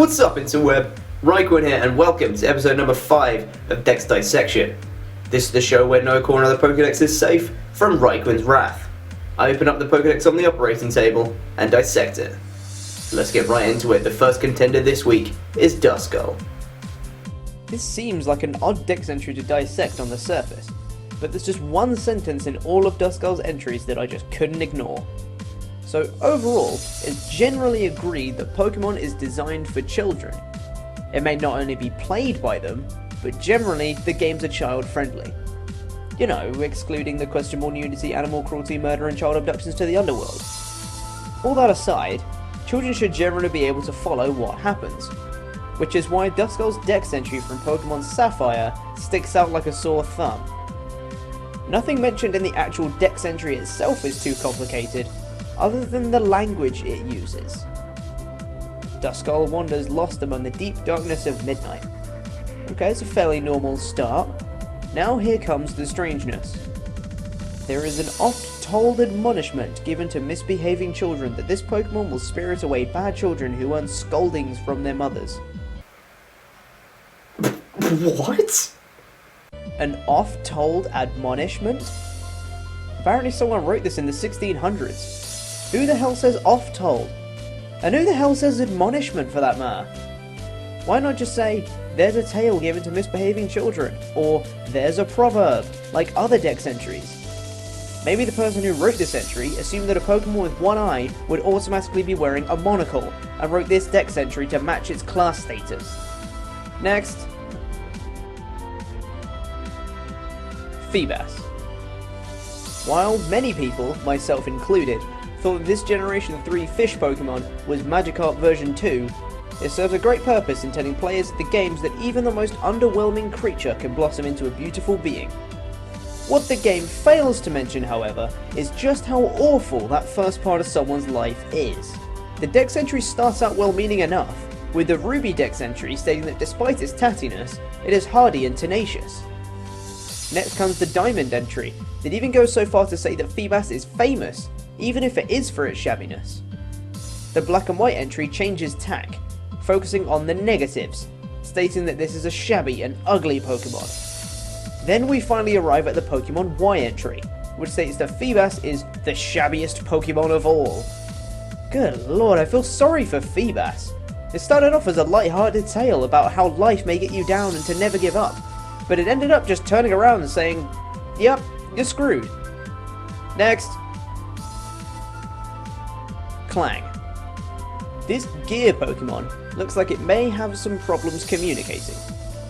What's up, Interweb? RhyQuinn here, and welcome to episode number 5 of Dex Dissection. This is the show where no corner of the Pokédex is safe from RhyQuinn's wrath. I open up the Pokédex on the operating table and dissect it. Let's get right into it. The first contender this week is Duskull. This seems like an odd Dex entry to dissect on the surface, but there's just one sentence in all of Duskull's entries that I just couldn't ignore. So overall, it's generally agreed that Pokemon is designed for children. It may not only be played by them, but generally the games are child friendly. You know, excluding the questionable nudity, animal cruelty, murder and child abductions to the underworld. All that aside, children should generally be able to follow what happens, which is why Duskull's Dex entry from Pokemon Sapphire sticks out like a sore thumb. Nothing mentioned in the actual Dex entry itself is too complicated, other than the language it uses. Duskull wanders lost among the deep darkness of midnight. Okay, it's a fairly normal start. Now here comes the strangeness. There is an oft-told admonishment given to misbehaving children that this Pokemon will spirit away bad children who earn scoldings from their mothers. What? An oft-told admonishment? Apparently someone wrote this in the 1600s. Who the hell says oft-told? And who the hell says admonishment for that matter? Why not just say, there's a tale given to misbehaving children, or there's a proverb, like other Dex entries? Maybe the person who wrote this entry assumed that a Pokemon with one eye would automatically be wearing a monocle, and wrote this Dex entry to match its class status. Next. Feebas. While many people, myself included, thought that this Generation 3 fish Pokemon was Magikarp version 2, it serves a great purpose in telling players at the games that even the most underwhelming creature can blossom into a beautiful being. What the game fails to mention, however, is just how awful that first part of someone's life is. The Dex entry starts out well-meaning enough, with the Ruby Dex entry stating that despite its tattiness, it is hardy and tenacious. Next comes the Diamond entry, that even goes so far to say that Feebas is famous, even if it is for its shabbiness. The Black and White entry changes tack, focusing on the negatives, stating that this is a shabby and ugly Pokemon. Then we finally arrive at the Pokemon Y entry, which states that Feebas is the shabbiest Pokemon of all. Good lord, I feel sorry for Feebas. It started off as a light-hearted tale about how life may get you down and to never give up, but it ended up just turning around and saying, yep, you're screwed. Next. Clang. This gear Pokemon looks like it may have some problems communicating.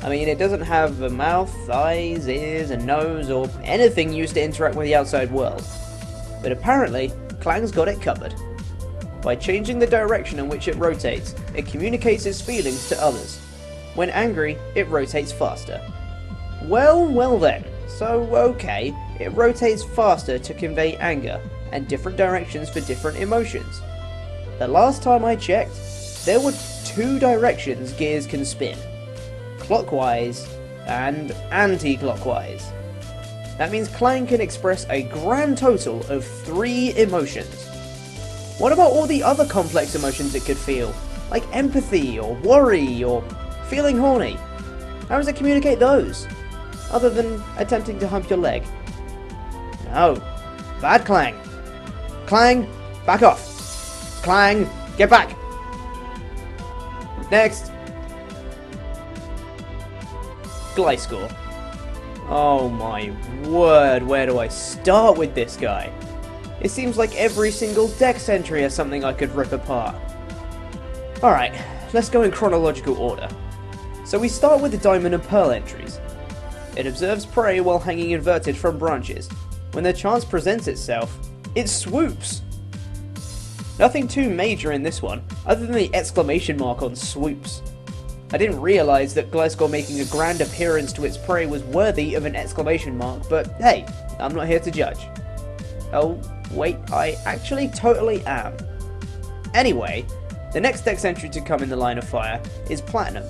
I mean, it doesn't have a mouth, eyes, ears, a nose, or anything used to interact with the outside world. But apparently, Clang's got it covered. By changing the direction in which it rotates, it communicates its feelings to others. When angry, it rotates faster. Well then, so okay, it rotates faster to convey anger, and different directions for different emotions. The last time I checked, there were 2 directions gears can spin. Clockwise and anti-clockwise. That means Clang can express a grand total of 3 emotions. What about all the other complex emotions it could feel, like empathy or worry or feeling horny? How does it communicate those, other than attempting to hump your leg? No, bad Clang. Clang, back off. Clang, get back. Next. Gliscor. Oh my word, where do I start with this guy? It seems like every single Dex entry has something I could rip apart. Alright, let's go in chronological order. So we start with the Diamond and Pearl entries. It observes prey while hanging inverted from branches. When the chance presents itself, it swoops! Nothing too major in this one, other than the exclamation mark on swoops. I didn't realise that Gliscor making a grand appearance to its prey was worthy of an exclamation mark, but hey, I'm not here to judge. Oh, wait, I actually totally am. Anyway, the next Dex entry to come in the line of fire is Platinum.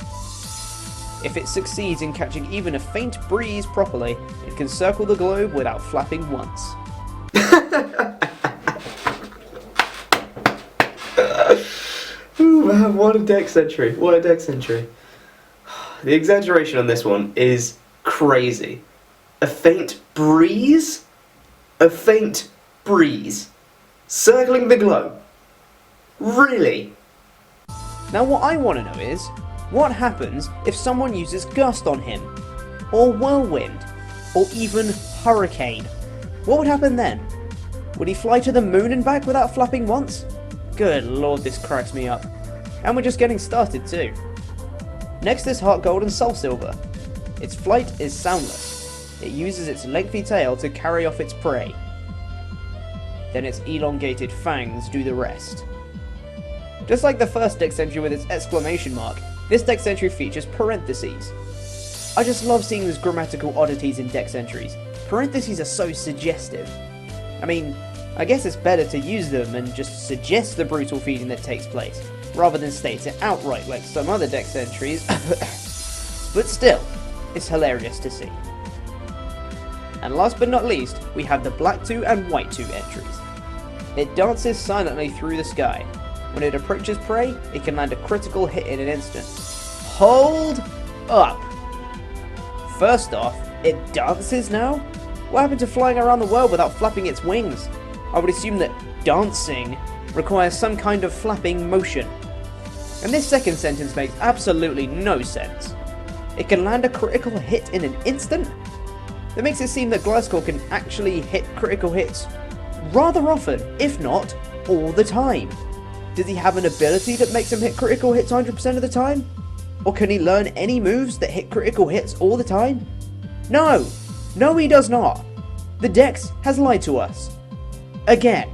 If it succeeds in catching even a faint breeze properly, it can circle the globe without flapping once. Oh man, what a Dex entry. What a Dex entry. The exaggeration on this one is crazy. A faint breeze? A faint breeze. Circling the globe. Really? Now what I want to know is, what happens if someone uses Gust on him? Or Whirlwind? Or even Hurricane? What would happen then? Would he fly to the moon and back without flapping once? Good lord, this cracks me up. And we're just getting started too. Next is Heart Gold and Soul Silver. Its flight is soundless. It uses its lengthy tail to carry off its prey. Then its elongated fangs do the rest. Just like the first Dex entry with its exclamation mark, this Dex entry features parentheses. I just love seeing these grammatical oddities in Dex entries. Parentheses are so suggestive. I mean, I guess it's better to use them and just suggest the brutal feeding that takes place, rather than state it outright like some other Dex entries, but still, it's hilarious to see. And last but not least, we have the Black 2 and White 2 entries. It dances silently through the sky. When it approaches prey, it can land a critical hit in an instant. Hold up! First off, it dances now? What happened to flying around the world without flapping its wings? I would assume that dancing requires some kind of flapping motion. And this second sentence makes absolutely no sense. It can land a critical hit in an instant? That makes it seem that Gliscor can actually hit critical hits rather often, if not all the time. Does he have an ability that makes him hit critical hits 100% of the time? Or can he learn any moves that hit critical hits all the time? No! No, he does not! The Dex has lied to us. Again.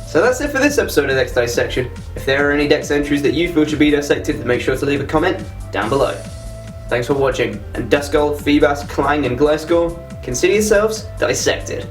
So that's it for this episode of Dex Dissection. If there are any Dex entries that you feel should be dissected, then make sure to leave a comment down below. Thanks for watching, and Duskull, Feebas, Clang and Gliscor, consider yourselves dissected.